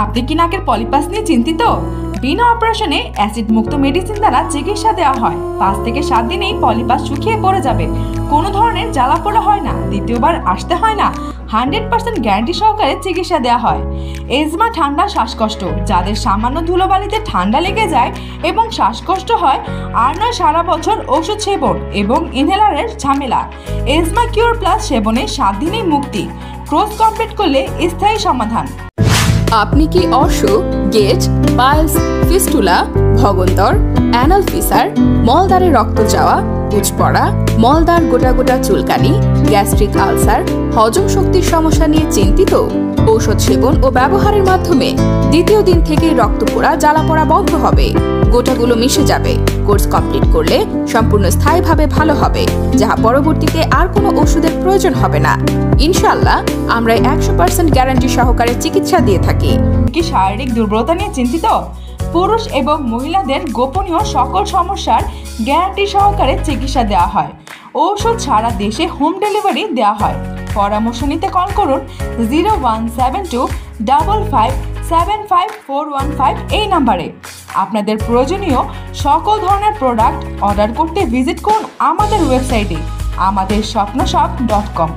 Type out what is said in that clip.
আপনি কি নাকের পলিপাস নিয়ে চিন্তিত? বিনা অপারেশনে অ্যাসিড মুক্ত মেডিসিন দ্বারা চিকিৎসা দেওয়া হয়। 5 থেকে 7 দিনেই পলিপাস শুকিয়ে পড়ে যাবে। কোনো ধরনের জ্বালা পোড়া হয় না, দ্বিতীয়বার আসতে হয় না। 100% গ্যারান্টি সহকারে চিকিৎসা দেওয়া হয়। এজমা, ঠান্ডা, শ্বাসকষ্ট, যাদের সামান্য ধুলোবালিতে ঠান্ডা লেগে যায় এবং শ্বাসকষ্ট হয়, আর নয় সারা বছর ওষুধ সেবন এবং ইনহেলারের ঝামেলা। এজমা কিউর প্লাস সেবনে 7 দিনেই মুক্তি। কোর্স কমপ্লিট করলে স্থায়ী সমাধান। আপনি কি অসুখ, গেজ, পাইলস, ফিস্টুলা, ভগন্দর, অ্যানাল ফিসার, মলদ্বারে রক্ত যাওয়া, পুঁজ পড়া, মলদ্বার গোটা গোটা চুলকানি, গ্যাস্ট্রিক আলসার, হজম শক্তির সমস্যা নিয়ে চিন্তিত? ঔষধ সেবন ও ব্যবহারের মাধ্যমে দ্বিতীয় দিন থেকেই রক্ত পোড়া, জ্বালা পোড়া বন্ধ হবে। গোটাগুলো মিশে যাবে। কোর্স কমপ্লিট করলে সম্পূর্ণ স্থায়ীভাবে ভালো হবে, যাহা পরবর্তীতে আর কোনো ওষুধের প্রয়োজন হবে না। ইনশাআল্লাহ আমরা 100% গ্যারান্টি সহকারে চিকিৎসা দিয়ে থাকি। কি শারীরিক দুর্বলতা নিয়ে চিন্তিত? পুরুষ এবং মহিলাদের গোপনীয় সকল সমস্যার গ্যারান্টি সহকারে চিকিৎসা দেওয়া হয়। ঔষধ সারা দেশে হোম ডেলিভারি দেওয়া হয়। পরামর্শ নিতে কল করুন 017255575415 এই নাম্বারে। আপনাদের প্রয়োজনীয় সকল ধরনের প্রোডাক্ট অর্ডার করতে ভিজিট করুন আমাদের ওয়েবসাইটে আমাderSwapnashop.com।